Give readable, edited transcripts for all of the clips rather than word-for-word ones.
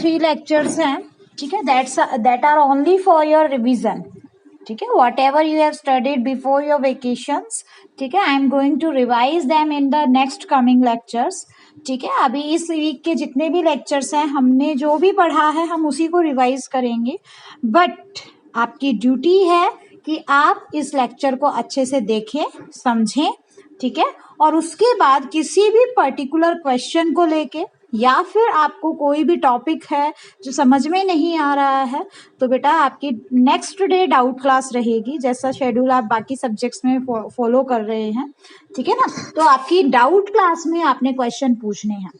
3 lectures हैं, ठीक है, that are only for your revision, ठीक है, whatever you have studied before your vacations, ठीक है, I am going to revise them in the next coming lectures, ठीक है। अभी इस वीक के जितने भी लेक्चर्स हैं, हमने जो भी पढ़ा है हम उसी को रिवाइज करेंगे, बट आपकी ड्यूटी है कि आप इस लेक्चर को अच्छे से देखें, समझें, ठीक है, और उसके बाद किसी भी पर्टिकुलर क्वेश्चन को लेके या फिर आपको कोई भी टॉपिक है जो समझ में नहीं आ रहा है, तो बेटा आपकी नेक्स्ट डे डाउट क्लास रहेगी, जैसा शेड्यूल आप बाकी सब्जेक्ट्स में फॉलो कर रहे हैं, ठीक है ना। तो आपकी डाउट क्लास में आपने क्वेश्चन पूछने हैं,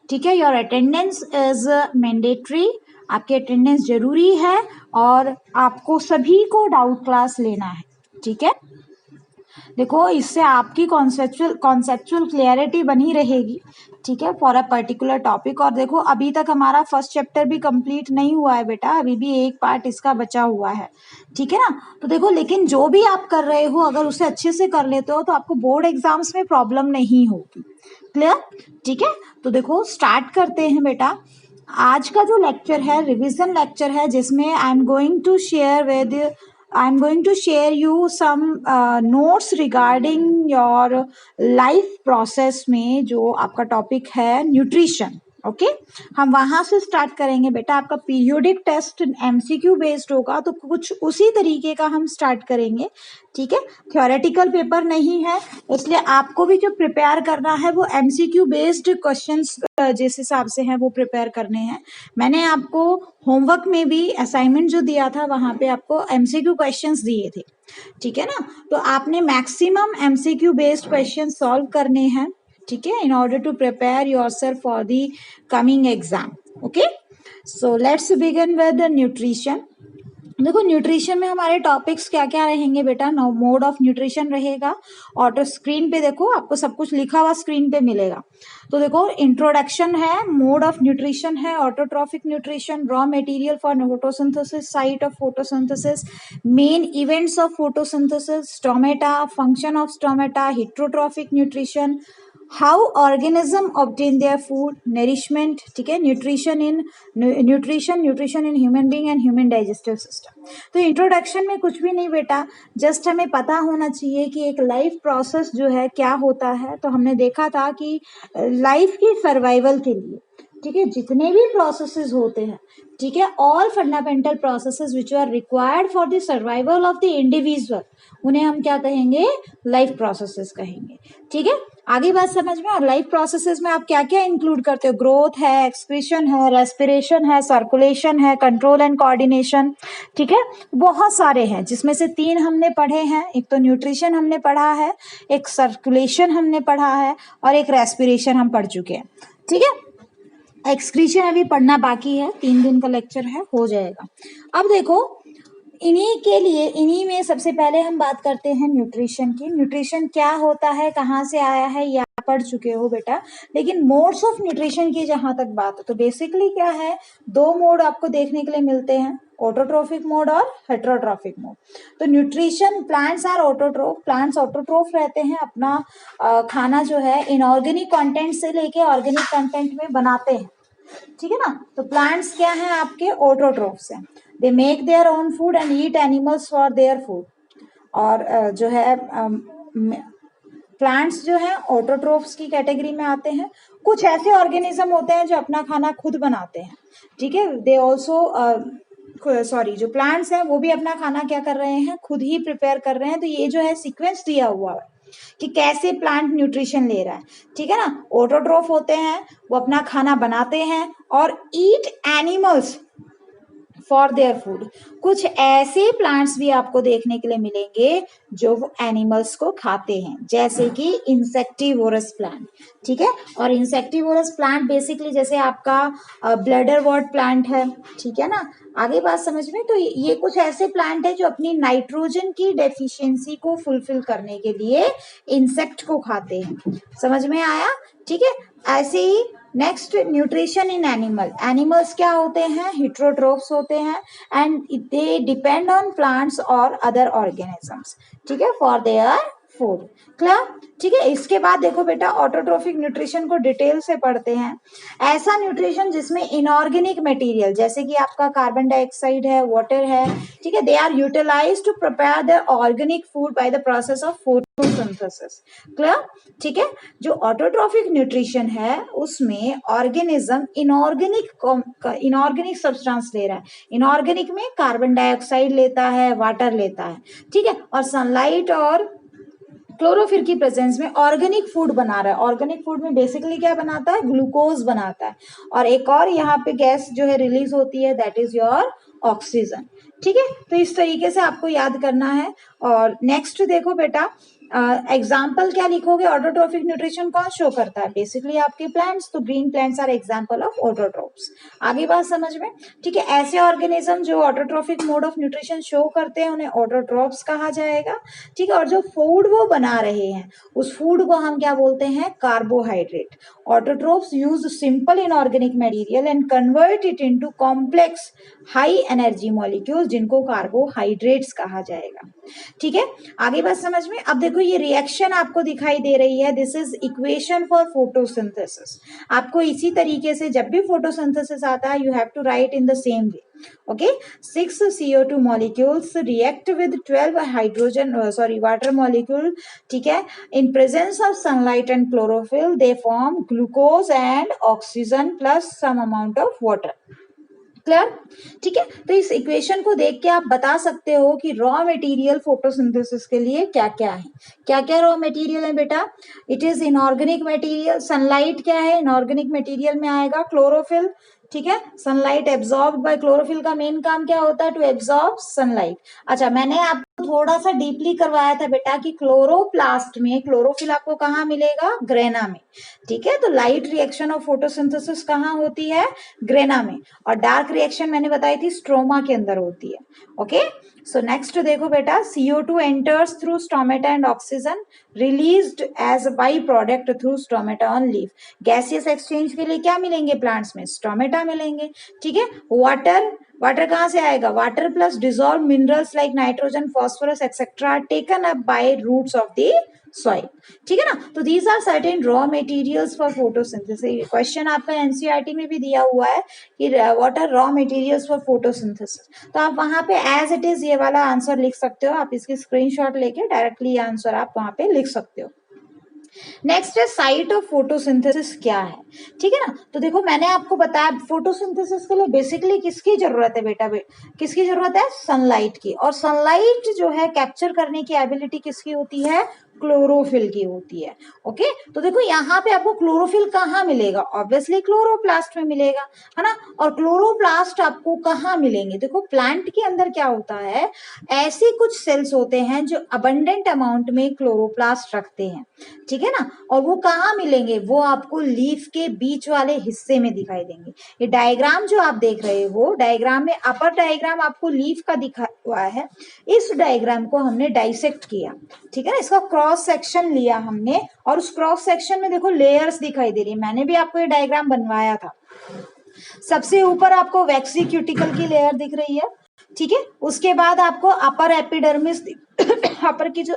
ठीक है। योर अटेंडेंस इज मैंडेटरी, आपकी अटेंडेंस जरूरी है और आपको सभी को डाउट क्लास लेना है, ठीक है। देखो, इससे आपकी कॉन्सेप्चुअल क्लियरिटी बनी रहेगी, ठीक है, फॉर अ पर्टिकुलर टॉपिक। और देखो, अभी तक हमारा फर्स्ट चैप्टर भी कंप्लीट नहीं हुआ है बेटा, अभी भी एक पार्ट इसका बचा हुआ है, ठीक है ना। तो देखो, लेकिन जो भी आप कर रहे हो, अगर उसे अच्छे से कर लेते हो तो आपको बोर्ड एग्जाम्स में प्रॉब्लम नहीं होगी। क्लियर, ठीक है। तो देखो, स्टार्ट करते हैं बेटा। आज का जो लेक्चर है रिवीजन लेक्चर है, जिसमें आई am going to share you some notes regarding your life process में जो आपका टॉपिक है न्यूट्रिशन, ओके। हम वहां से स्टार्ट करेंगे बेटा। आपका पीरियोडिक टेस्ट एमसीक्यू बेस्ड होगा, तो कुछ उसी तरीके का हम स्टार्ट करेंगे, ठीक है। थ्योरेटिकल पेपर नहीं है, इसलिए आपको भी जो प्रिपेयर करना है वो एमसीक्यू बेस्ड क्वेश्चंस जिस हिसाब से हैं वो प्रिपेयर करने हैं। मैंने आपको होमवर्क में भी असाइनमेंट जो दिया था वहां पे आपको एमसीक्यू क्वेश्चंस दिए थे, ठीक है ना। तो आपने maximum MCQ based question solve करने हैं, ठीक है, in order to prepare yourself for the coming exam, okay. So let's begin with nutrition. देखो, न्यूट्रिशन में हमारे टॉपिक्स क्या क्या रहेंगे बेटा। मोड ऑफ न्यूट्रिशन रहेगा, ऑटो स्क्रीन पे देखो आपको सब कुछ लिखा हुआ स्क्रीन पे मिलेगा। तो देखो, इंट्रोडक्शन है, मोड ऑफ न्यूट्रिशन है, autotrophic nutrition, raw material for photosynthesis, site of photosynthesis, main events of photosynthesis, stomata, function of stomata, heterotrophic nutrition, how organism obtain their food, nourishment, ठीक है, nutrition in human being and human digestive system. तो introduction में कुछ भी नहीं बेटा, just हमें पता होना चाहिए कि एक लाइफ प्रोसेस जो है क्या होता है। तो हमने देखा था कि लाइफ की सर्वाइवल के लिए, ठीक है, जितने भी प्रोसेसेस होते हैं, ठीक है, all fundamental processes which are required for the survival of the individual, उन्हें हम क्या कहेंगे, लाइफ प्रोसेसेस कहेंगे, ठीक है। आगे बात समझ में। और लाइफ प्रोसेसेस में आप क्या क्या इंक्लूड करते हो, ग्रोथ है, एक्सक्रीशन है, रेस्पिरेशन है, सर्कुलेशन है, कंट्रोल एंड कोऑर्डिनेशन, ठीक है, बहुत सारे हैं, जिसमें से 3 हमने पढ़े हैं। एक तो न्यूट्रिशन हमने पढ़ा है, एक सर्कुलेशन हमने पढ़ा है और एक रेस्पिरेशन हम पढ़ चुके हैं, ठीक है। एक्सक्रीशन अभी पढ़ना बाकी है, 3 दिन का लेक्चर है, हो जाएगा। अब देखो, इन्हीं में सबसे पहले हम बात करते हैं न्यूट्रिशन की। न्यूट्रिशन क्या होता है, कहाँ से आया है, या पढ़ चुके हो बेटा। लेकिन मोड्स ऑफ न्यूट्रिशन की जहां तक बात है, तो बेसिकली क्या है, 2 मोड आपको देखने के लिए मिलते हैं, ऑटोट्रोफिक मोड और हेट्रोट्रोफिक मोड। तो nutrition, plants are autotroph, plants autotroph रहते हैं, अपना खाना जो है इनऑर्गेनिक कंटेंट से लेके ऑर्गेनिक कंटेंट में बनाते हैं, ठीक है ना। तो प्लांट्स क्या हैं, आपके ऑटोट्रोफ्स हैं। They make their own food and eat animals for their food. और जो है प्लांट्स जो है ऑटोट्रोफ्स की कैटेगरी में आते हैं। कुछ ऐसे ऑर्गेनिज्म होते हैं जो अपना खाना खुद बनाते हैं, ठीक है। दे ऑल्सो जो प्लांट्स हैं वो भी अपना खाना क्या कर रहे हैं, खुद ही प्रिपेयर कर रहे हैं। तो ये जो है सीक्वेंस दिया हुआ है कि कैसे प्लांट न्यूट्रिशन ले रहा है, ठीक है ना। ऑटोट्रोफ होते हैं, वो अपना खाना बनाते हैं, और ईट एनिमल्स फॉर देयर फूड। कुछ ऐसे प्लांट्स भी आपको देखने के लिए मिलेंगे जो वो एनिमल्स को खाते हैं, जैसे कि इंसेक्टिवोरस प्लांट, ठीक है। और इंसेक्टिवोरस प्लांट बेसिकली जैसे आपका ब्लैडरवॉर्ट प्लांट है, ठीक है ना। आगे बात समझ में। तो ये कुछ ऐसे प्लांट है जो अपनी नाइट्रोजन की डेफिशिएंसी को फुलफिल करने के लिए इंसेक्ट को खाते हैं, समझ में आया, ठीक है। ऐसे ही next, nutrition in animal. Animals क्या होते हैं, हिट्रोट्रोफ्स होते हैं, and they depend on plants और अदर ऑर्गेनिजम्स, ठीक है, फॉर देयर फूड। क्लियर? ठीक है, इसके बाद देखो बेटा ऑटोट्रोफिक न्यूट्रिशन को डिटेल से पढ़ते हैं। ऐसा न्यूट्रिशन जिसमें इनऑर्गेनिक मटेरियल जैसे कि आपका कार्बन डाइऑक्साइड है, वाटर है, ठीक है, they are utilized to prepare the organic food by the process of photosynthesis. Clear? ठीक है, जो ऑटोट्रोफिक न्यूट्रिशन है उसमें ऑर्गेनिज्म इनऑर्गेनिक सब्सटेंस ले रहा है। इनऑर्गेनिक में कार्बन डाइऑक्साइड लेता है, वाटर लेता है, ठीक है, और सनलाइट और क्लोरोफिल की प्रेजेंस में ऑर्गेनिक फूड बना रहा है। ऑर्गेनिक फूड में बेसिकली क्या बनाता है? ग्लूकोज बनाता है, और एक और यहाँ पे गैस जो है रिलीज होती है, दैट इज योर ऑक्सीजन। ठीक है, तो इस तरीके से आपको याद करना है। और नेक्स्ट देखो बेटा, एग्जाम्पल क्या लिखोगे? ऑटोट्रोफिक न्यूट्रिशन कौन शो करता है? बेसिकली आपके प्लांट्स, तो green plants are example of autotrophs. आगे बात समझ में? ठीक है, ऐसे ऑर्गेनिज्म जो autotrophic mode of nutrition show करते हैं उन्हें ऑटोट्रोप्स कहा जाएगा। ठीक है, और जो फूड वो बना रहे हैं उस फूड को हम क्या बोलते हैं? Carbohydrate. Autotrophs use simple inorganic material and convert it into complex high energy molecules जिनको कार्बोहाइड्रेट्स कहा जाएगा। ठीक है, आगे बात समझ में? अब देखो ये रिएक्शन आपको दिखाई दे रही है, this is equation for photosynthesis. आपको इसी तरीके से जब भी फोटोसिंथेसिस आता है you have to write in the same way. Okay, 6 CO2 molecules react with 12 water molecule, ठीक है, in presence of sunlight and chlorophyll they form glucose and oxygen plus some amount of water. Clear? ठीक है, तो इस equation को देख के आप बता सकते हो कि रॉ मटेरियल फोटोसिंथेसिस के लिए क्या क्या है। क्या क्या रॉ मटेरियल है बेटा? It is inorganic material. Sunlight क्या है? इनऑर्गेनिक मटेरियल में आएगा। क्लोरोफिल, ठीक है, सनलाइट एब्जॉर्ब बाय क्लोरोफिल का मेन काम क्या होता है? To absorb sunlight. अच्छा, मैंने आपको थोड़ा सा डीपली करवाया था बेटा कि क्लोरोप्लास्ट में क्लोरोफिल आपको कहाँ मिलेगा? ग्रेना में। ठीक है, तो लाइट रिएक्शन ऑफ फोटोसिंथेसिस कहाँ होती है? ग्रेना में। और डार्क रिएक्शन मैंने बताई थी स्ट्रोमा के अंदर होती है। ओके, सो नेक्स्ट देखो बेटा, CO2 enters through stomata and oxygen released as by product through stomata on leaf. Gaseous exchange के लिए क्या मिलेंगे प्लांट्स में? स्टोमेटा मिलेंगे। ठीक है, वाटर, वाटर कहाँ से आएगा? Water plus dissolve minerals like nitrogen, phosphorus etcetera taken up by roots of the soil. ठीक है ना, तो these are certain raw materials for photosynthesis. Question आपका एनसीईआरटी में भी दिया हुआ है कि what are raw materials for photosynthesis, तो आप वहां पे एज इट इज ये वाला आंसर लिख सकते हो। आप इसकी स्क्रीनशॉट लेके डायरेक्टली ये आंसर आप वहां पे लिख सकते हो। नेक्स्ट है साइट ऑफ फोटोसिंथेसिस क्या है। ठीक है ना, तो देखो मैंने आपको बताया फोटोसिंथेसिस के लिए बेसिकली किसकी जरूरत है बेटा? किसकी जरूरत है? सनलाइट की। और सनलाइट जो है कैप्चर करने की एबिलिटी किसकी होती है? क्लोरोफिल की होती है। ओके, तो देखो यहाँ पे आपको क्लोरोफिल कहाँ मिलेगा? ऑब्वियसली क्लोरोप्लास्ट में मिलेगा, है ना। और क्लोरोप्लास्ट आपको कहाँ मिलेंगे? देखो प्लांट के अंदर क्या होता है, ऐसे कुछ सेल्स होते हैं जो अबंडेंट अमाउंट में क्लोरोप्लास्ट रखते हैं। ठीक है ना, और वो कहाँ मिलेंगे? वो आपको लीफ के बीच वाले हिस्से में दिखाई देंगे। ये डायग्राम जो आप देख रहे हो, डायग्राम में अपर डायग्राम आपको लीफ का दिखा हुआ है। इस डायग्राम को हमने डाइसेक्ट किया, ठीक है ना, इसका क्रॉस सेक्शन लिया हमने, और उस क्रॉस सेक्शन में देखो लेयर्स दिखाई दे रही है। मैंने भी आपको ये डायग्राम बनवाया था। सबसे ऊपर आपको वैक्सी क्यूटिकल की लेयर दिख रही है, ठीक है, उसके बाद आपको अपर एपिडर्मिस अपर की जो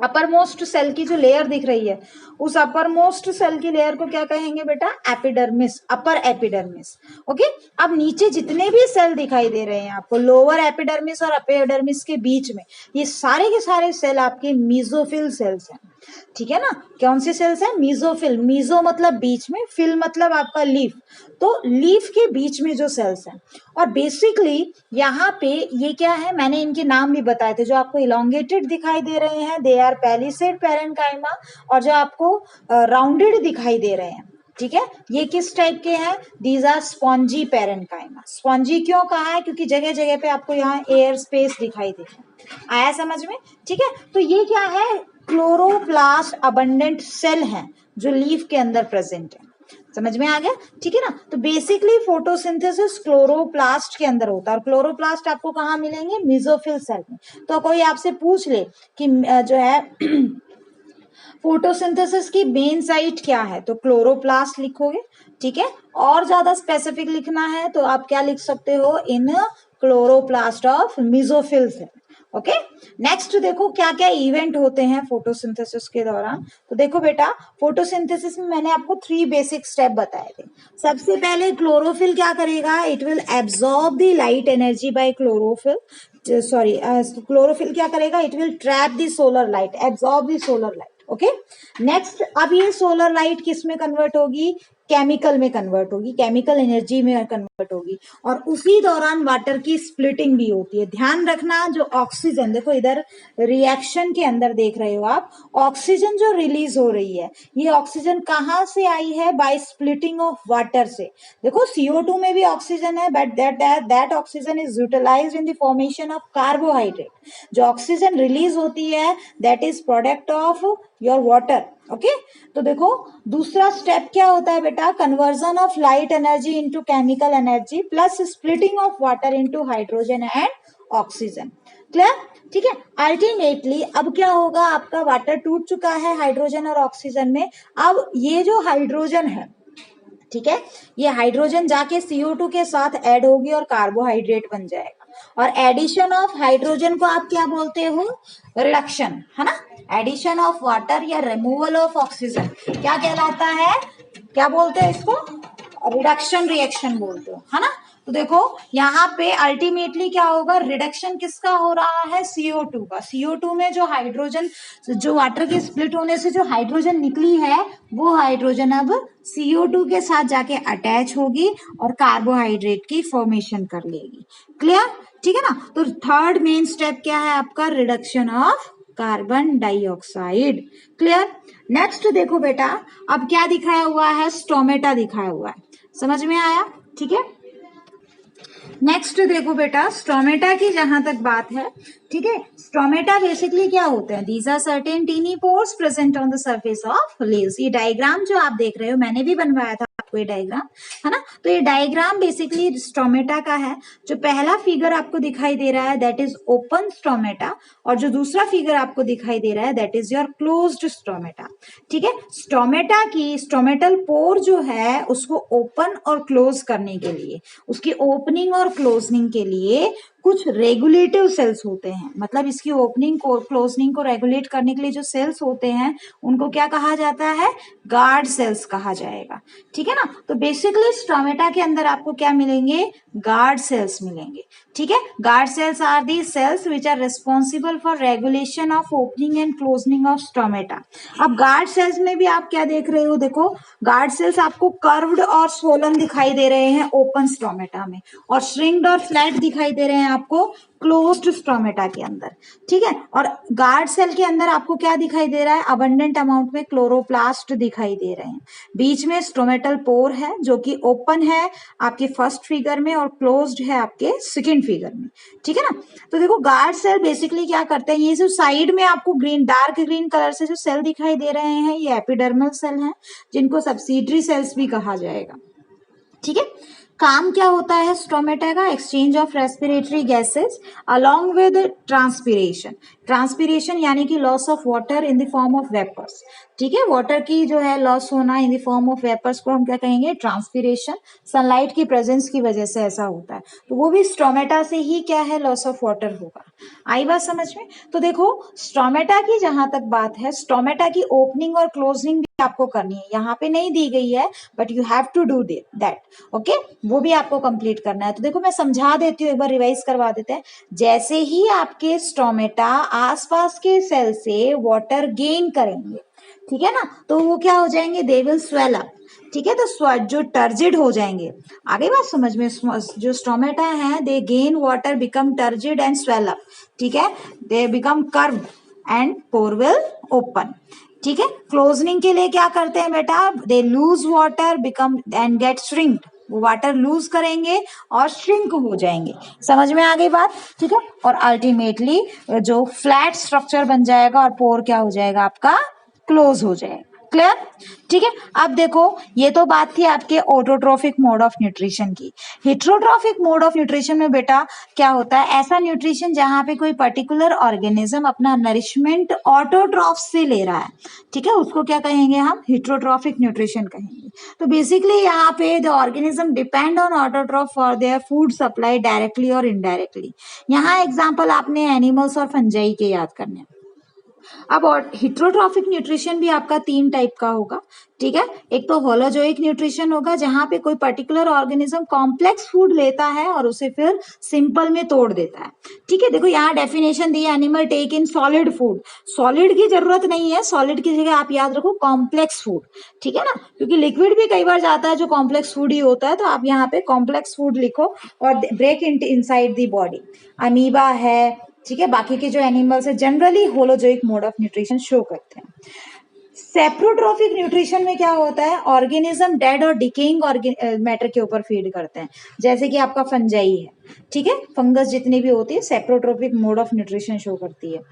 अपर मोस्ट सेल की जो लेयर दिख रही है, उस अपर मोस्ट सेल की लेयर को क्या कहेंगे बेटा? Epidermis, upper epidermis. ओके, अब नीचे जितने भी सेल दिखाई दे रहे हैं आपको लोअर एपिडर्मिस और एपिडर्मिस के बीच में, ये सारे के सारे सेल आपके मीजोफिल सेल्स हैं। ठीक है ना, कौन सी सेल्स है? मीजोफिल। मीजो मतलब बीच में, फिल मतलब आपका लीफ, तो लीफ के बीच में जो सेल्स हैं। और बेसिकली यहाँ पे ये क्या है, मैंने इनके नाम भी बताए थे। जो आपको इलोंगेटेड दिखाई दे रहे हैं दे आर पैलिसेड पैरेन्काइमा, और जो आपको राउंडेड दिखाई दे रहे हैं, ठीक है, ये किस टाइप के हैं? These are spongy parenchyma. Spongy क्यों कहा है? क्योंकि जगह जगह पे आपको यहाँ एयर स्पेस दिखाई दे रहा है। आया समझ में? ठीक है, तो ये क्या है? क्लोरोप्लास्ट अबंडेंट सेल हैं जो लीफ के अंदर प्रेजेंट है। समझ में आ गया? ठीक है ना, तो बेसिकली फोटोसिंथेसिस क्लोरोप्लास्ट के अंदर होता है, और क्लोरोप्लास्ट आपको कहाँ मिलेंगे? मेसोफिल सेल में। तो कोई आपसे पूछ ले कि जो है फोटोसिंथेसिस की मेन साइट क्या है, तो क्लोरोप्लास्ट लिखोगे। ठीक है, और ज्यादा स्पेसिफिक लिखना है तो आप क्या लिख सकते हो? In chloroplast of mesophyll cell. Okay. Next देखो क्या क्या इवेंट होते हैं फोटोसिंथेसिस के दौरान। तो देखो बेटा, फोटोसिंथेसिस में मैंने आपको 3 बेसिक स्टेप बताए थे। सबसे पहले क्लोरोफिल क्या करेगा, it will absorb the light energy by chlorophyll, sorry chlorophyll क्या करेगा, it will trap the solar light, absorb the solar light. Okay. Next, अब ये सोलर लाइट किस में कन्वर्ट होगी, केमिकल में कन्वर्ट होगी, केमिकल एनर्जी में कन्वर्ट होगी, और उसी दौरान वाटर की स्प्लिटिंग भी होती है। ध्यान रखना, जो ऑक्सीजन, देखो इधर रिएक्शन के अंदर देख रहे हो आप, ऑक्सीजन जो रिलीज हो रही है, ये ऑक्सीजन कहाँ से आई है, बाय स्प्लिटिंग ऑफ वाटर से। देखो CO2 में भी ऑक्सीजन है, but that oxygen is utilized in the formation of carbohydrate. जो ऑक्सीजन रिलीज होती है, that is product of your water. Okay. तो देखो दूसरा स्टेप क्या होता है बेटा, conversion of light energy into chemical energy plus splitting of water into hydrogen and oxygen. Clear? ठीक है। अल्टीमेटली अब क्या होगा, आपका वाटर टूट चुका है हाइड्रोजन और ऑक्सीजन में। अब ये जो हाइड्रोजन है, ठीक है, ये हाइड्रोजन जाके CO2 के साथ ऐड होगी और कार्बोहाइड्रेट बन जाएगा। और एडिशन ऑफ हाइड्रोजन को आप क्या बोलते हो, रिडक्शन, है ना। एडिशन ऑफ वाटर या रिमूवल ऑफ ऑक्सीजन क्या कहलाता है, क्या बोलते हैं इसको, रिडक्शन रिएक्शन बोलते हो, है ना। तो देखो यहाँ पे अल्टीमेटली क्या होगा, रिडक्शन किसका हो रहा है, CO2 का। CO2 में जो हाइड्रोजन, जो वाटर के स्प्लिट होने से जो हाइड्रोजन निकली है, वो हाइड्रोजन अब CO2 के साथ जाके अटैच होगी और कार्बोहाइड्रेट की फॉर्मेशन कर लेगी। क्लियर? ठीक है ना। तो थर्ड मेन स्टेप क्या है आपका, reduction of carbon dioxide. Clear? Next देखो बेटा, अब क्या दिखाया हुआ है, स्टोमेटा दिखाया हुआ है, समझ में आया? ठीक है। नेक्स्ट देखो बेटा, स्टोमेटा की जहां तक बात है, ठीक है, स्टोमेटा बेसिकली क्या होते हैं, these are certain tiny pores present on the surface of leaves. ये डायग्राम जो आप देख रहे हो, मैंने भी बनवाया था आपको ये डायग्राम, है ना। तो ये डायग्राम बेसिकली स्टोमेटा का है। जो पहला फिगर आपको दिखाई दे रहा है, दैट इज ओपन स्टोमेटा, और जो दूसरा फिगर आपको दिखाई दे रहा है, that is your closed stomata. ठीक है। स्टोमेटा की स्टोमेटल पोर जो है, उसको ओपन और क्लोज करने के लिए, उसकी ओपनिंग और क्लोजनिंग के लिए कुछ रेगुलेटिव सेल्स होते हैं। मतलब इसकी ओपनिंग को क्लोजनिंग को रेगुलेट करने के लिए जो सेल्स होते हैं, उनको क्या कहा जाता है, गार्ड सेल्स कहा जाएगा। ठीक है ना। तो बेसिकली स्टोमेटा के अंदर आपको क्या मिलेंगे, गार्ड सेल्स मिलेंगे। ठीक है। Guard cells are the cells which are responsible for regulation of opening and closing of stomata. अब गार्ड सेल्स में भी आप क्या देख रहे हो, देखो गार्ड सेल्स आपको कर्व्ड और स्वोलन दिखाई दे रहे हैं ओपन स्टोमेटा में, और श्रिंक्ड और फ्लैट दिखाई दे रहे हैं आपको क्लोज्ड स्टोमेटा के अंदर। ठीक है। और गार्ड सेल के अंदर आपको क्या दिखाई दे रहा है, अबंडेंट अमाउंट में क्लोरोप्लास्ट दिखाई दे रहे हैं। बीच में स्टोमेटल पोर है जो कि ओपन है आपके फर्स्ट फिगर में और क्लोज्ड है आपके सेकंड फिगर में। ठीक है ना। तो देखो गार्ड सेल बेसिकली क्या करते हैं, ये जो साइड में आपको ग्रीन, डार्क ग्रीन कलर से जो सेल दिखाई दे रहे हैं, ये एपिडर्मल सेल हैं, जिनको सब्सिडरी सेल्स भी कहा जाएगा। ठीक है। काम क्या होता है स्टोमेटा का, exchange of respiratory gases along with transpiration. Transpiration यानी कि loss of water in the form of vapours. ठीक है। वाटर की जो है लॉस होना in the form of vapours को हम क्या कहेंगे, ट्रांसपीरेशन। सनलाइट की प्रेजेंस की वजह से ऐसा होता है, तो वो भी स्टोमेटा से ही क्या है, लॉस ऑफ वाटर होगा। आई बात समझ में? तो देखो स्टोमेटा की जहां तक बात है, स्टोमेटा की ओपनिंग और क्लोजिंग भी आपको करनी है, यहाँ पे नहीं दी गई है, but you have to do that. Okay, वो भी आपको कंप्लीट करना है। तो देखो मैं समझा देती हूँ, एक बार रिवाइज करवा देते हैं। जैसे ही आपके स्टोमेटा आसपास के सेल से वाटर गेन करेंगे, ठीक है ना, तो वो क्या हो जाएंगे, दे विल स्वेल अप। ठीक है। तो जो टर्जिड हो जाएंगे, आगे बात समझ में, जो स्टोमेटा है, they gain water, become turgid and swell up. ठीक है। They become curve and pore will open. ठीक है। क्लोजनिंग के लिए क्या करते हैं बेटा, they lose water, become and get shrinked. वो वाटर लूज करेंगे और श्रिंक हो जाएंगे। समझ में आ गई बात? ठीक है। और अल्टीमेटली जो फ्लैट स्ट्रक्चर बन जाएगा और पोर क्या हो जाएगा आपका, क्लोज हो जाएगा। क्लियर? ठीक है। अब देखो, ये तो बात थी आपके ऑटोट्रोफिक मोड ऑफ न्यूट्रिशन की। हिट्रोट्रोफिक मोड ऑफ न्यूट्रिशन में बेटा क्या होता है, ऐसा न्यूट्रिशन जहां पे कोई पर्टिकुलर ऑर्गेनिज्म अपना नरिशमेंट ऑटोट्रॉफ से ले रहा है, ठीक है, उसको क्या कहेंगे हम, हिट्रोट्रोफिक न्यूट्रिशन कहेंगे। तो बेसिकली यहाँ पे the organism depend on autotroph for their food supply directly और इनडायरेक्टली। यहाँ एग्जाम्पल आपने एनिमल्स और फंजाई के याद करने हैं। अब और हिट्रोट्रॉफिक न्यूट्रिशन भी आपका 3 टाइप का होगा, ठीक है। एक तो होलोजोइक न्यूट्रिशन होगा जहां पे कोई पर्टिकुलर ऑर्गेनिज्म कॉम्प्लेक्स फूड लेता है और उसे फिर सिंपल में तोड़ देता है, ठीक है। देखो यहाँ डेफिनेशन दी, animal take in solid food. Solid की जरूरत नहीं है, सॉलिड की जगह आप याद रखो कॉम्प्लेक्स फूड, ठीक है ना, क्योंकि लिक्विड भी कई बार जाता है जो कॉम्प्लेक्स फूड ही होता है, तो आप यहाँ पे कॉम्प्लेक्स फूड लिखो और break inside the body. Amoeba है, ठीक है, बाकी के जो एनिमल्स है generally holozoic mode of nutrition show करते हैं। सेप्रोट्रोफिक न्यूट्रिशन में क्या होता है, ऑर्गेनिज्म डेड और डिकेइंग मैटर के ऊपर फीड करते हैं, जैसे कि आपका फंजाई है, ठीक है, फंगस जितनी भी होती है सेप्रोट्रोफिक मोड ऑफ न्यूट्रिशन शो करती है।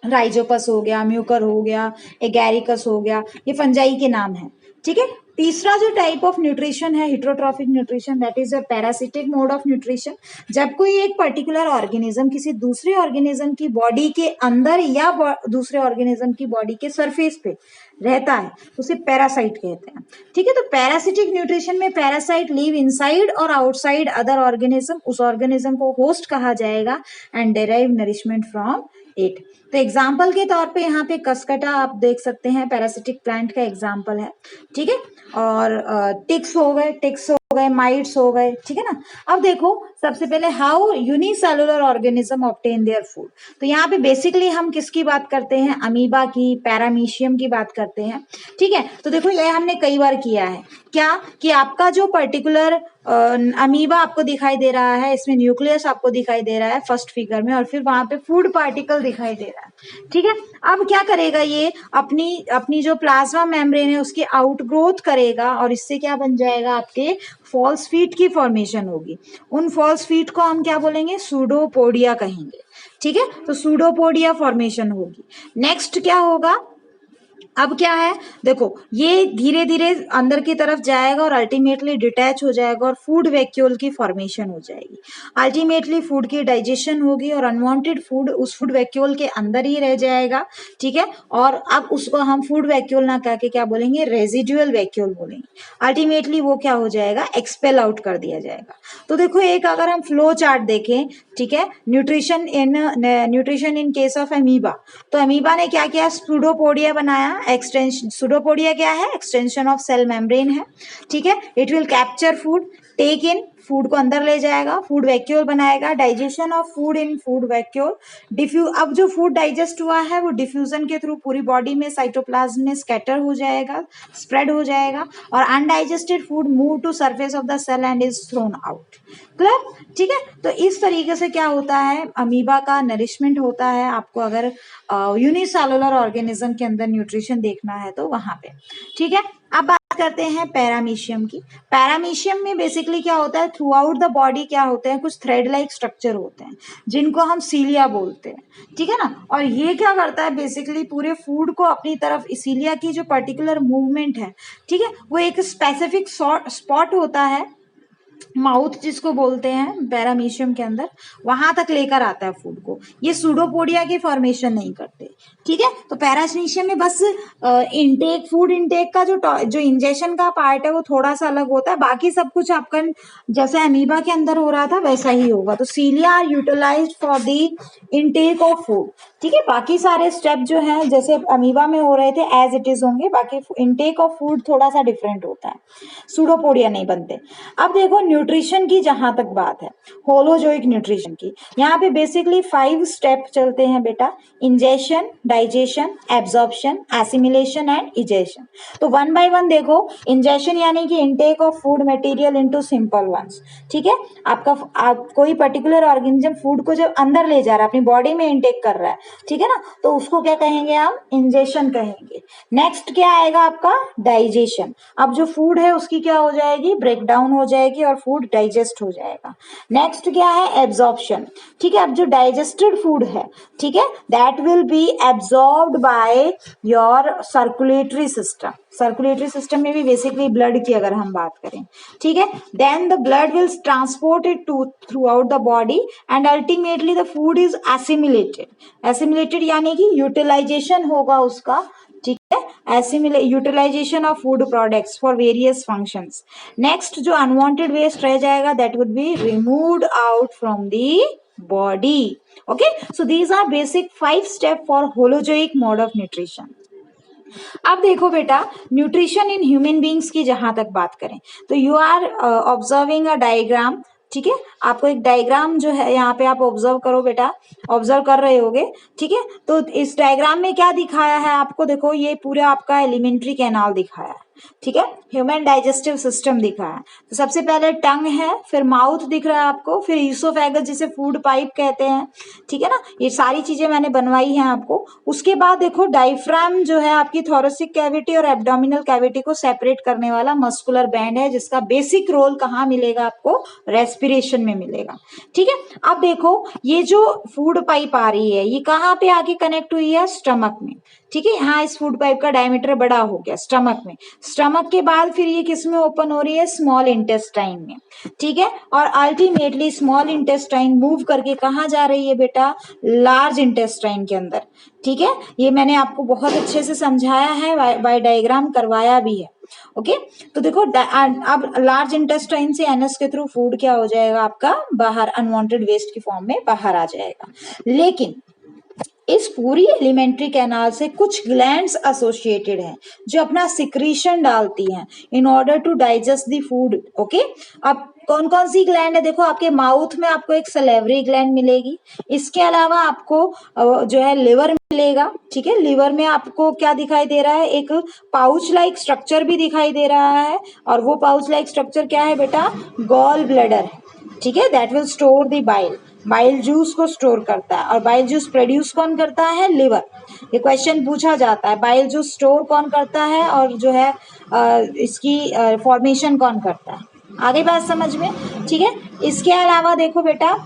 राइजोपस हो गया, म्यूकर हो गया, एगैरिकस हो गया, ये फंजाई के नाम है, ठीक है। तीसरा जो टाइप ऑफ न्यूट्रिशन है heterotrophic nutrition, that is a parasitic mode of nutrition. जब कोई एक पर्टिकुलर ऑर्गेनिज्म किसी दूसरे ऑर्गेनिज्म की बॉडी के अंदर या दूसरे ऑर्गेनिज्म की बॉडी के सरफेस पे रहता है, उसे पैरासाइट कहते हैं, ठीक है। तो पैरासिटिक न्यूट्रिशन में पैरासाइट लिव इनसाइड और आउटसाइड अदर ऑर्गेनिज्म, उस ऑर्गेनिज्म को होस्ट कहा जाएगा and derive nourishment from it. तो एग्जाम्पल के तौर पे यहाँ पे कसकटा आप देख सकते हैं, पैरासिटिक प्लांट का एग्जाम्पल है, ठीक है। और टिक्स हो गए, माइट्स हो गए, ठीक है ना। अब देखो सबसे पहले how unicellular organism obtain their food. तो यहाँ पे बेसिकली हम किसकी बात करते हैं, अमीबा की, पैरामीशियम की बात करते हैं, ठीक है। तो देखो ये हमने कई बार किया है, क्या कि आपका जो पर्टिकुलर अमीबा आपको दिखाई दे रहा है, इसमें न्यूक्लियस आपको दिखाई दे रहा है फर्स्ट फिगर में, और फिर वहां पे फूड पार्टिकल दिखाई दे रहा है, ठीक है। अब क्या करेगा ये, अपनी अपनी जो प्लाज्मा मेम्ब्रेन है उसकी आउटग्रोथ करेगा और इससे क्या बन जाएगा, आपके फॉल्स फीट की फॉर्मेशन होगी। उन फॉल्स फीट को हम क्या बोलेंगे, सूडोपोडिया कहेंगे, ठीक है। तो सूडोपोडिया फॉर्मेशन होगी। नेक्स्ट क्या होगा, अब क्या है, देखो ये धीरे धीरे अंदर की तरफ जाएगा और अल्टीमेटली डिटैच हो जाएगा और फूड वैक्यूल की फॉर्मेशन हो जाएगी। अल्टीमेटली फूड की डाइजेशन होगी और अनवांटेड फूड उस फूड वैक्यूल के अंदर ही रह जाएगा, ठीक है। और अब उसको हम फूड वैक्यूल ना कह के क्या बोलेंगे, रेजिडुअल वैक्यूल बोलेंगे। अल्टीमेटली वो क्या हो जाएगा, एक्सपेल आउट कर दिया जाएगा। तो देखो एक अगर हम फ्लो चार्ट देखें, ठीक है, nutrition in case of amoeba, तो अमीबा ने क्या किया, सूडोपोडिया बनाया। एक्सटेंशन, सूडोपोडिया क्या है, एक्सटेंशन ऑफ सेल मेम्ब्रेन है, ठीक है। It will capture food, take in, food को अंदर ले जाएगा, फूड वैक्यूल बनाएगा, digestion of food in food vacuole, अब जो फूड डाइजेस्ट हुआ है वो डिफ्यूजन के थ्रू पूरी बॉडी में साइटोप्लाज्म में स्कैटर हो जाएगा, स्प्रेड हो जाएगा, और undigested food move to surface of the cell and is thrown out. Clear, ठीक है। तो इस तरीके से क्या होता है, अमीबा का नरिशमेंट होता है। आपको अगर यूनिसेलुलर ऑर्गेनिज्म के अंदर न्यूट्रिशन देखना है तो वहां पे, ठीक है। अब बात करते हैं पैरामीशियम की। पैरामीशियम में बेसिकली क्या होता है, थ्रू आउट द बॉडी क्या होते हैं, कुछ थ्रेड लाइक स्ट्रक्चर होते हैं जिनको हम सीलिया बोलते हैं, ठीक है ना। और ये क्या करता है, बेसिकली पूरे फूड को अपनी तरफ, सीलिया की जो पर्टिकुलर मूवमेंट है, ठीक है, वो एक स्पेसिफिक स्पॉट होता है, माउथ जिसको बोलते हैं पैरामीशियम के अंदर, वहां तक लेकर आता है फूड को। ये सूडोपोडिया की फॉर्मेशन नहीं करते, ठीक है। तो पैरामीशियम में बस इनटेक, फूड इनटेक का जो इंजेक्शन का पार्ट है वो थोड़ा सा अलग होता है, बाकी सब कुछ आपका जैसे अमीबा के अंदर हो रहा था वैसा ही होगा। तो cilia are utilized for the intake of food, ठीक है। बाकी सारे स्टेप जो है जैसे अमीबा में हो रहे थे एज इट इज होंगे, बाकी इनटेक ऑफ फूड थोड़ा सा डिफरेंट होता है, सूडोपोडिया नहीं बनते। अब देखो न्यूट्रिशन की जहां तक बात है, होलोजोइक न्यूट्रिशन की, यहाँ पे बेसिकली 5 स्टेप चलते हैं बेटा, ingestion, digestion, absorption, assimilation and egestion. तो वन बाय वन देखो, इंजेशन यानी कि intake of food material into simple ones, ठीक है। आप कोई पर्टिकुलर ऑर्गेनिज्म फूड को जब अंदर ले जा रहा है, अपनी बॉडी में इनटेक कर रहा है, ठीक है ना, तो उसको क्या कहेंगे हम, इंजेशन कहेंगे। नेक्स्ट क्या आएगा आपका, डाइजेशन। अब जो फूड है उसकी क्या हो जाएगी, ब्रेक डाउन हो जाएगी और फूड डाइजेस्ट हो जाएगा। नेक्स्ट क्या है, एब्जॉर्प्शन, ठीक है। अब जो डाइजेस्टेड फूड है, ठीक है, that will be absorbed by your circulatory system. Circulatory system में भी बेसिकली ब्लड की अगर हम बात करें, ठीक है, then the blood will transport it to throughout the body and ultimately the food is assimilated. Assimilated यानी कि यूटिलाइजेशन होगा उसका, ठीक है, utilisation of food products for various functions. Next जो अनवांटेड वेस्ट रह जाएगा that would be removed out from the body. Okay, so these are basic 5 step for holozoic mode of nutrition. अब देखो बेटा, न्यूट्रिशन इन ह्यूमन बींग्स की जहां तक बात करें तो you are observing a diagram. ठीक है, आपको एक डायग्राम जो है यहाँ पे आप ऑब्जर्व करो बेटा, ऑब्जर्व कर रहे होगे. ठीक है, तो इस डायग्राम में क्या दिखाया है आपको, देखो ये पूरा आपका एलिमेंट्री कैनाल दिखाया है. ठीक है, ह्यूमन डाइजेस्टिव सिस्टम दिखा है. तो सबसे पहले टंग है, फिर माउथ दिख रहा है आपको, फिर ईसोफेगस जिसे फूड पाइप कहते हैं. ठीक है ना, ये सारी चीजें मैंने बनवाई हैं आपको. उसके बाद देखो डायफ्राम जो है आपकी थोरेसिक कैविटी और एब्डोमिनल कैविटी को सेपरेट करने वाला मस्कुलर बैंड है, जिसका बेसिक रोल कहाँ मिलेगा आपको, रेस्पिरेशन में मिलेगा. ठीक है, अब देखो ये जो फूड पाइप आ रही है ये कहाँ पे आके कनेक्ट हुई है, स्टमक में. ठीक है, यहाँ इस फूड पाइप का डायमीटर बड़ा हो गया स्टमक में. स्टमक के बाद फिर ये किस में ओपन हो रही है, स्मॉल इंटेस्टाइन में. ठीक है, और अल्टीमेटली स्मॉल इंटेस्टाइन मूव करके कहाँ जा रही है बेटा, लार्ज इंटेस्टाइन के अंदर. ठीक है, ये मैंने आपको बहुत अच्छे से समझाया है, बाय डायग्राम करवाया भी है. ओके, तो देखो अब लार्ज इंटेस्टाइन से एनस के थ्रू फूड क्या हो जाएगा आपका, बाहर अनवांटेड वेस्ट की फॉर्म में बाहर आ जाएगा. लेकिन इस पूरी एलिमेंट्री कैनाल से कुछ ग्लैंड्स एसोसिएटेड हैं जो अपना सिक्रीशन डालती हैं in order to digest the food. Okay, अब कौन कौन सी ग्लैंड है, देखो आपके माउथ में आपको एक सलेवरी ग्लैंड मिलेगी. इसके अलावा आपको जो है लिवर मिलेगा. ठीक है, लिवर में आपको क्या दिखाई दे रहा है, एक पाउच लाइक स्ट्रक्चर भी दिखाई दे रहा है, और वो पाउच लाइक स्ट्रक्चर क्या है बेटा, गॉल ब्लैडर है. ठीक है, that will store the bile, bile juice को स्टोर करता है. और बाइल जूस प्रोड्यूस कौन करता है, लिवर. ये क्वेश्चन पूछा जाता है, बाइल जूस स्टोर कौन करता है और जो है इसकी फॉर्मेशन कौन करता है. आगे बात समझ में. ठीक है, इसके अलावा देखो बेटा,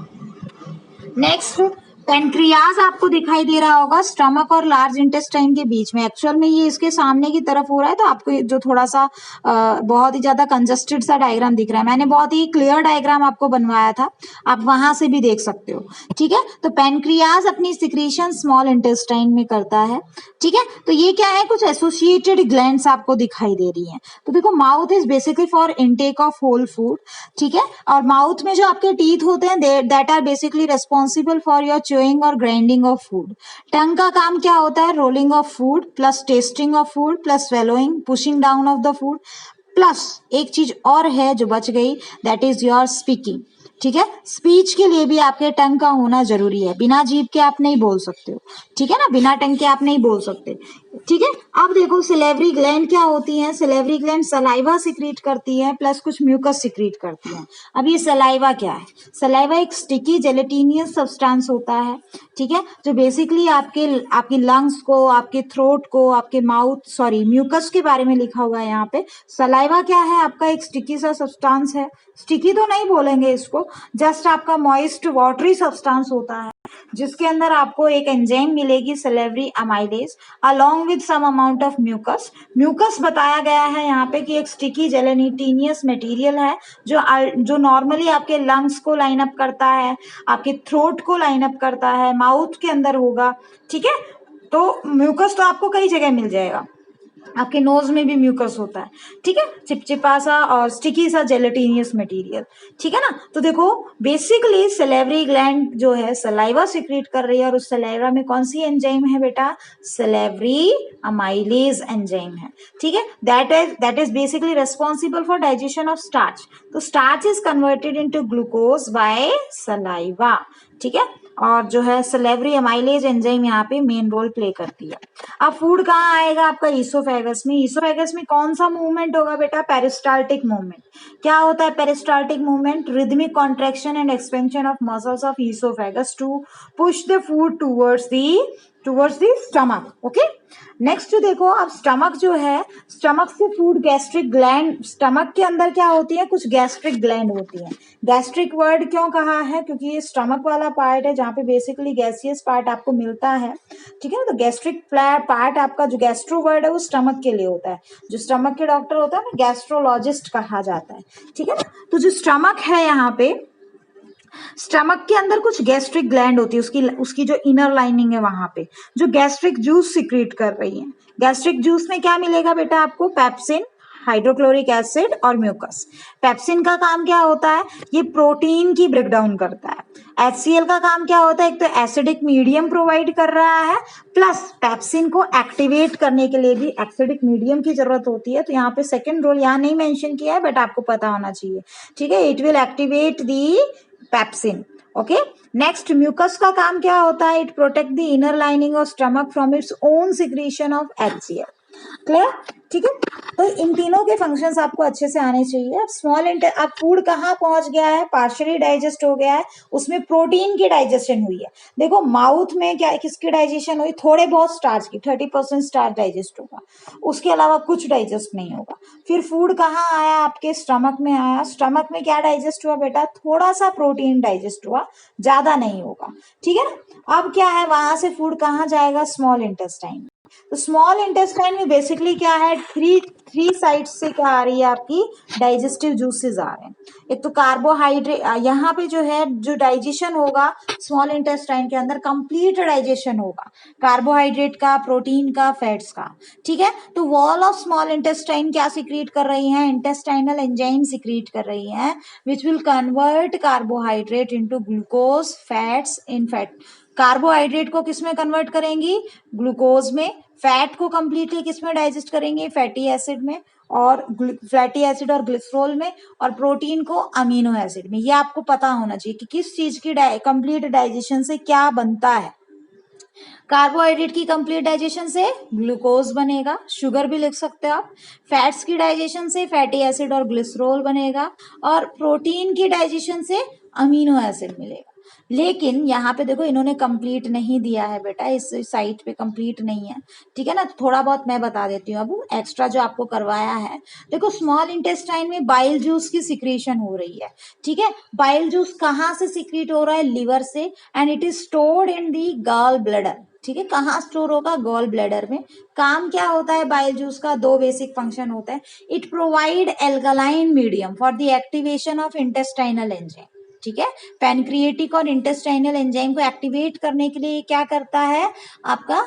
नेक्स्ट पेनक्रियाज आपको दिखाई दे रहा होगा स्टमक और लार्ज इंटेस्टाइन के बीच में. एक्चुअल में ये इसके सामने की तरफ हो रहा है, तो आपको जो थोड़ा सा बहुत ही ज्यादा कंजस्टेड सा डायग्राम दिख रहा है. मैंने बहुत ही क्लियर डायग्राम आपको बनवाया था, आप वहां से भी देख सकते हो. ठीक है, तो पेनक्रियाज अपनी सिक्रीशन स्मॉल इंटेस्टाइन में करता है. ठीक है, तो ये क्या है, कुछ एसोसिएटेड ग्लैंड्स आपको दिखाई दे रही हैं. तो देखो mouth is basically for intake of whole food. ठीक है, और माउथ में जो आपके टीथ होते हैं that are basically responsible for your chewing और ग्राइंडिंग ऑफ फूड. टंग का काम क्या होता है, rolling of food plus tasting of food plus swallowing, pushing down of the food, plus एक चीज और है जो बच गई, दैट इज योर स्पीकिंग. ठीक है, स्पीच के लिए भी आपके टंग का होना जरूरी है. बिना जीभ के आप नहीं बोल सकते हो. ठीक है ना, बिना टंग के आप नहीं बोल सकते. ठीक है, अब देखो सिलेवरी ग्लैंड क्या होती है, सिलेवरी ग्लैंड सलाइवा सिक्रीट करती है प्लस कुछ म्यूकस सिक्रीट करती है. अब ये सलाइवा क्या है, सलाइवा एक स्टिकी जेलेटिनियस सब्सटेंस होता है. ठीक है, जो बेसिकली आपके लंग्स को, आपके थ्रोट को, आपके माउथ म्यूकस के बारे में लिखा हुआ है यहाँ पे. सलाइवा क्या है, आपका एक स्टिकी सा सब्सटेंस है. स्टिकी तो नहीं बोलेंगे इसको, जस्ट आपका मॉइस्ट वाटरी सब्सटेंस होता है, जिसके अंदर आपको एक एंजाइम मिलेगी salivary amylase along with some amount of mucus. Mucus बताया गया है यहाँ पे कि एक स्टिकी जेलेटिनियस मटेरियल है जो नॉर्मली आपके लंग्स को लाइन अप करता है, आपके थ्रोट को लाइन अप करता है, माउथ के अंदर होगा. ठीक है, तो म्यूकस तो आपको कई जगह मिल जाएगा, आपके नोज में भी म्यूकस होता है. ठीक है, चिपचिपा सा और स्टिकी सा जेलेटिनियस मटेरियल. ठीक है ना, तो देखो बेसिकली सलेवरी ग्लैंड जो है सलाइवा सिक्रीट कर रही है, और उस सलाइवा में कौन सी एंजाइम है बेटा, सलेवरी अमाइलेज एंजाइम है. ठीक है, that is basically responsible for digestion of starch. तो starch is converted into glucose by saliva. ठीक है, और जो है सलेवरी अमाइलेज एंजाइम यहाँ पे मेन रोल प्ले करती है. अब फूड कहाँ आएगा आपका, ईसोफेगस में. ईसोफेगस में कौन सा मूवमेंट होगा बेटा, पेरिस्टाल्टिक मूवमेंट. क्या होता है peristaltic movement, rhythmic contraction and expansion of muscles of oesophagus to push the food towards the stomach. Okay, next देखो, अब स्टमक जो है, स्टमक से फूड गैस्ट्रिक ग्लैंड, स्टमक के अंदर क्या होती है, कुछ गैस्ट्रिक ग्लैंड होती है। गैस्ट्रिक वर्ड क्यों कहा है, क्योंकि ये स्टमक वाला पार्ट है जहाँ पे बेसिकली गैसियस पार्ट आपको मिलता है, ठीक है ना। तो गैस्ट्रिक पार्ट आपका जो गैस्ट्रो वर्ड है वो स्टमक के लिए होता है। जो स्टमक के डॉक्टर होता है ना, गैस्ट्रोलॉजिस्ट कहा जाता है, ठीक है ना। तो जो स्टमक है यहाँ पे, स्टमक के अंदर कुछ गैस्ट्रिक ग्लैंड होती है, उसकी उसकी जो इनर लाइनिंग है वहां पे, जो गैस्ट्रिक जूस सिक्रीट कर रही है। गैस्ट्रिक जूस में क्या मिलेगा बेटा आपको, पेप्सिन, हाइड्रोक्लोरिक एसिड और म्यूकस। पेप्सिन का काम क्या होता है, ये प्रोटीन की ब्रेकडाउन करता है। HCl का काम क्या होता है, एक तो एसिडिक मीडियम प्रोवाइड कर रहा है, प्लस पेप्सिन को एक्टिवेट करने के लिए भी एसिडिक मीडियम की जरूरत होती है। तो यहाँ पे सेकंड रोल यहाँ नहीं मेंशन किया है, बट आपको पता होना चाहिए, ठीक है। It will activate the pepsin, okay. Next, mucus का काम क्या होता है, it protect the inner lining of stomach from its own secretion of HCl। Clear, ठीक है। तो इन तीनों के फंक्शंस आपको अच्छे से आने चाहिए। अब स्मॉल अब फूड कहाँ पहुंच गया है, पार्शियली डाइजेस्ट हो गया है, उसमें प्रोटीन की डाइजेशन हुई है। देखो माउथ में क्या किसकी डाइजेशन हुई, थोड़े बहुत स्टार्च की, 30% स्टार्च डाइजेस्ट होगा, उसके अलावा कुछ डाइजेस्ट नहीं होगा। फिर फूड कहाँ आया, आपके स्टमक में आया। स्टमक में क्या डाइजेस्ट हुआ बेटा, थोड़ा सा प्रोटीन डाइजेस्ट हुआ, ज्यादा नहीं होगा, ठीक है ना। अब क्या है, वहां से फूड कहाँ जाएगा, स्मॉल इंटेस्टाइन। तो स्मॉल इंटेस्टाइन में बेसिकली क्या है, थ्री साइड से क्या आ रही है, आपकी डाइजेस्टिव जूसेस आ रहे हैं। एक तो कार्बोहाइड्रेट, यहाँ पे जो है जो डाइजेशन होगा स्मॉल इंटेस्टाइन के अंदर, कंप्लीट डाइजेशन होगा कार्बोहाइड्रेट का, प्रोटीन का, फैट्स का, ठीक है। तो वॉल ऑफ स्मॉल इंटेस्टाइन क्या सिक्रीट कर रही है, इंटेस्टाइनल एंजाइम सिक्रीट कर रही है, which will convert carbohydrate into glucose, fats in fat. Carbohydrate को किस में कन्वर्ट करेंगी, ग्लूकोज में। फैट को कंप्लीटली किस में डाइजेस्ट करेंगे, फैटी एसिड में, और फैटी एसिड और ग्लिसरॉल में, और प्रोटीन को अमीनो एसिड में। ये आपको पता होना चाहिए कि किस चीज की कंप्लीट डाइजेशन से क्या बनता है। कार्बोहाइड्रेट की कंप्लीट डाइजेशन से ग्लूकोज बनेगा, शुगर भी लिख सकते हो आप। फैट्स की डाइजेशन से फैटी एसिड और ग्लिसरॉल बनेगा, और प्रोटीन की डाइजेशन से अमीनो एसिड मिलेगा। लेकिन यहाँ पे देखो इन्होंने कंप्लीट नहीं दिया है बेटा, इस साइट पे कंप्लीट नहीं है, ठीक है ना। थोड़ा बहुत मैं बता देती हूँ अब एक्स्ट्रा जो आपको करवाया है। देखो स्मॉल इंटेस्टाइन में बाइल जूस की सिक्रीशन हो रही है, ठीक है। बाइल जूस कहाँ से सिक्रीट हो रहा है, लिवर से, and it is stored in the gall bladder, ठीक है। कहाँ स्टोर होगा, गॉल ब्लैडर में। काम क्या होता है बाइल जूस का, दो बेसिक फंक्शन होता है। It provide alkaline medium for the activation of intestinal enzyme, ठीक है। पैनक्रिएटिक और इंटेस्टाइनल एंजाइम को एक्टिवेट करने के लिए क्या करता है, आपका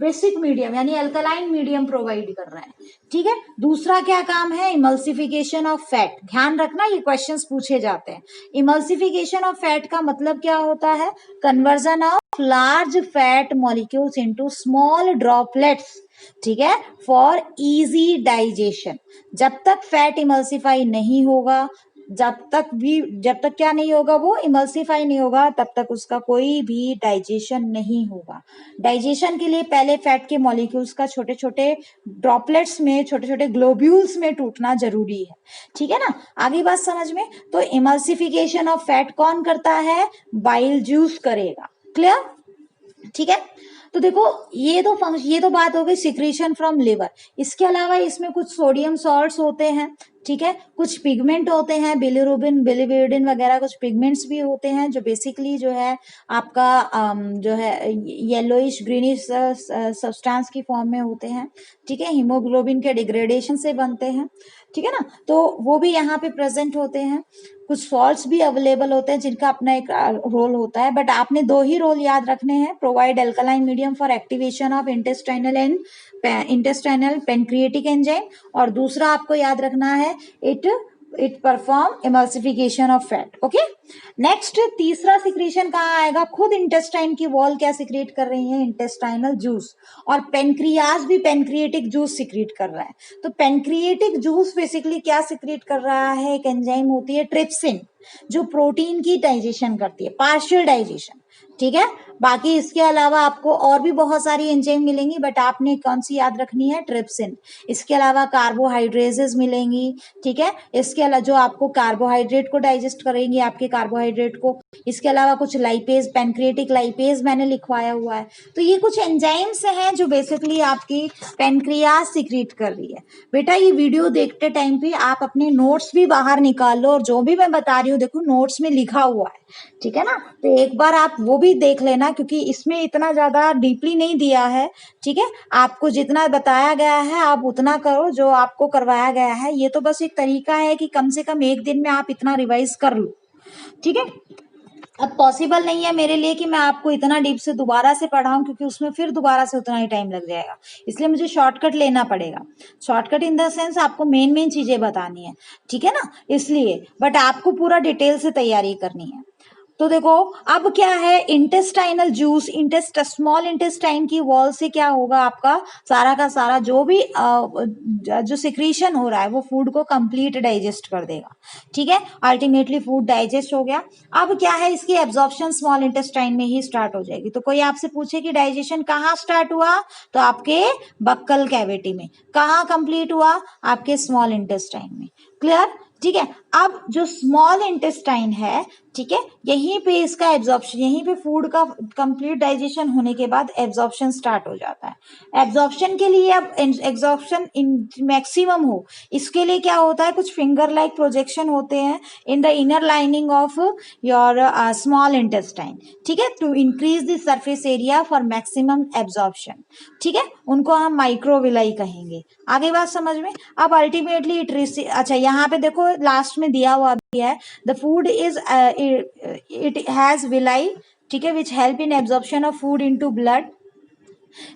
बेसिक मीडियम यानी अल्कलाइन मीडियम प्रोवाइड कर रहा है, ठीक है। दूसरा क्या काम है, इमल्सिफिकेशन ऑफ फैट। ध्यान रखना ये क्वेश्चंस पूछे जाते हैं। इमल्सिफिकेशन ऑफ फैट का मतलब क्या होता है, conversion of large fat molecules into small droplets, ठीक है, फॉर इजी डाइजेशन। जब तक फैट इमल्सिफाई नहीं होगा, जब तक क्या नहीं होगा, वो इमल्सिफाई नहीं होगा, तब तक उसका कोई भी डाइजेशन नहीं होगा। डाइजेशन के लिए पहले फैट के मॉलिक्यूल्स का छोटे छोटे ड्रॉपलेट्स में, छोटे छोटे ग्लोब्यूल्स में टूटना जरूरी है, ठीक है ना। आगे बात समझ में। तो इमल्सिफिकेशन ऑफ फैट कौन करता है, बाइल जूस करेगा, क्लियर, ठीक है। तो देखो ये तो बात हो गई सिक्रीशन फ्रॉम लिवर। इसके अलावा इसमें कुछ सोडियम सॉल्ट्स होते हैं, ठीक है, कुछ पिगमेंट होते हैं, बिलिरुबिन, बिलिवर्डिन वगैरह कुछ पिगमेंट्स भी होते हैं, जो बेसिकली जो है आपका जो है येलोइश ग्रीनिश सब्सटेंस की फॉर्म में होते हैं, ठीक है, हीमोग्लोबिन के डिग्रेडेशन से बनते हैं, ठीक है ना। तो वो भी यहाँ पे प्रेजेंट होते हैं। कुछ सॉल्ट्स भी अवेलेबल होते हैं जिनका अपना एक रोल होता है, बट आपने दो ही रोल याद रखने हैं, provide alkaline medium for activation of intestinal pancreatic enzyme, और दूसरा आपको याद रखना है it perform emulsification of fat, okay. Next तीसरा सिक्रीशन कहाँ आएगा, खुद इंटेस्टाइन की वॉल क्या सिक्रेट कर रही है, इंटेस्टाइनल जूस, और पेनक्रियाज भी पेनक्रिएटिक जूस सिक्रेट कर रहा है। तो पेनक्रिएटिक जूस बेसिकली क्या सिक्रेट कर रहा है, एक एंजाइम होती है ट्रिप्सिन, जो प्रोटीन की डाइजेशन करती है, पार्शियल डाइजेशन, ठीक है। बाकी इसके अलावा आपको और भी बहुत सारी एंजाइम मिलेंगी, बट आपने कौन सी याद रखनी है, ट्रिप्सिन। इसके अलावा कार्बोहाइड्रेजेस मिलेंगी, ठीक है। इसके अलावा जो आपको कार्बोहाइड्रेट को डाइजेस्ट करेंगी, आपके कार्बोहाइड्रेट को। इसके अलावा कुछ लाइपेज, पैनक्रिएटिक लाइपेज मैंने लिखवाया हुआ है। तो ये कुछ एंजाइम्स हैं जो बेसिकली आपकी पेनक्रियाज सिक्रीट कर रही है। बेटा ये वीडियो देखते टाइम पे आप अपने नोट्स भी बाहर निकाल लो, और जो भी मैं बता रही हूँ देखो नोट्स में लिखा हुआ है, ठीक है ना। तो एक बार आप वो भी देख लेना, क्योंकि इसमें इतना ज्यादा डीपली नहीं दिया है, ठीक है। आपको जितना बताया गया है आप उतना करो, जो आपको करवाया गया है। ये तो बस एक तरीका है कि कम से कम एक दिन में आप इतना रिवाइज कर लो, ठीक है। अब पॉसिबल नहीं है मेरे लिए कि मैं आपको इतना डीप से दोबारा से पढ़ाऊं, क्योंकि उसमें फिर दोबारा से उतना ही टाइम लग जाएगा। इसलिए मुझे शॉर्टकट लेना पड़ेगा। शॉर्टकट इन द सेंस आपको मेन मेन चीजें बतानी है, ठीक है ना। इसलिए बट आपको पूरा डिटेल से तैयारी करनी है। तो देखो अब क्या है, इंटेस्टाइनल जूस, स्मॉल इंटेस्टाइन की वॉल से क्या होगा, आपका सारा का सारा जो भी जो सिक्रीशन हो रहा है वो फूड को कंप्लीट डाइजेस्ट कर देगा, ठीक है। अल्टीमेटली फूड डाइजेस्ट हो गया। अब क्या है, इसकी एब्जॉर्प्शन स्मॉल इंटेस्टाइन में ही स्टार्ट हो जाएगी। तो कोई आपसे पूछे कि डाइजेशन कहाँ स्टार्ट हुआ, तो आपके बक्कल कैविटी में। कहाँ कंप्लीट हुआ, आपके स्मॉल इंटेस्टाइन में। क्लियर, ठीक है। अब जो स्मॉल इंटेस्टाइन है, ठीक है, यहीं पे इसका एब्जॉर्प्शन, यहीं पे फूड का कंप्लीट डाइजेशन होने के बाद एब्जॉर्प्शन स्टार्ट हो जाता है। एब्जॉर्प्शन के लिए अब एब्जॉर्प्शन मैक्सिमम हो, इसके लिए क्या होता है, कुछ फिंगर लाइक प्रोजेक्शन होते हैं in the inner lining of your small intestine, ठीक है, to increase the surface area for maximum absorption, ठीक है। उनको हम माइक्रोविलाई कहेंगे। आगे बात समझ में। अब अल्टीमेटली अच्छा यहाँ पे देखो लास्ट में दिया हुआ भी है, the food is it has villi, ठीक है, which help in absorption of food into blood.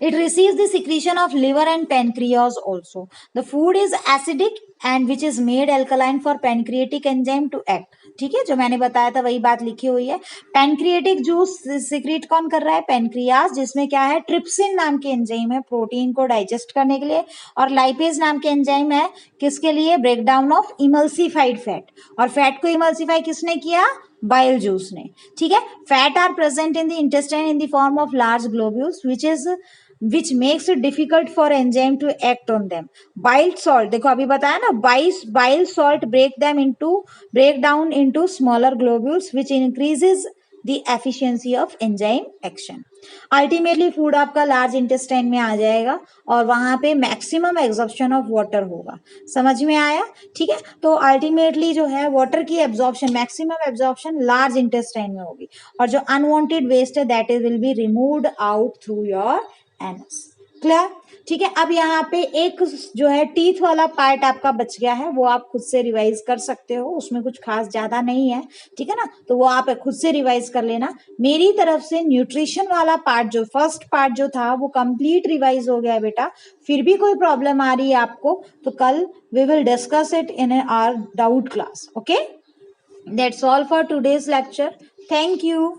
It receives the secretion of liver and pancreas also. The food is acidic and which is made alkaline for pancreatic enzyme to act. ठीक है, जो मैंने बताया था वही बात लिखी हुई है। पैनक्रिएटिक जूस सिक्रीट कौन कर रहा है, पेनक्रियाज, जिसमें क्या है, ट्रिप्सिन नाम के एंजाइम है प्रोटीन को डाइजेस्ट करने के लिए, और लाइपेज नाम के एंजाइम है किसके लिए, ब्रेकडाउन ऑफ इमल्सिफाइड फैट। और फैट को इमल्सिफाई किसने किया, बाइल जूस ने, ठीक है। Fat are present in the intestine in the form of large globules which makes it difficult for enzyme to act on them. Bile salt, देखो अभी बताया ना, bile salt break down into smaller globules which increases the efficiency of enzyme action. Ultimately food आपका large intestine में आ जाएगा और वहां पे मैक्सिमम एब्जॉर्प्शन ऑफ वाटर होगा। समझ में आया, ठीक है। तो अल्टीमेटली जो है वाटर की absorption, maximum absorption large intestine में होगी, और जो अनवांटेड वेस्ट है that is will be removed out through your anus. Clear, ठीक है। अब यहाँ पे एक जो है टीथ वाला पार्ट आपका बच गया है, वो आप खुद से रिवाइज कर सकते हो, उसमें कुछ खास ज्यादा नहीं है, ठीक है ना। तो वो आप खुद से रिवाइज कर लेना। मेरी तरफ से न्यूट्रिशन वाला पार्ट, जो फर्स्ट पार्ट जो था वो कंप्लीट रिवाइज हो गया है बेटा। फिर भी कोई प्रॉब्लम आ रही है आपको तो कल we will discuss it in our doubt class. Okay, that's all for today's lecture. Thank you.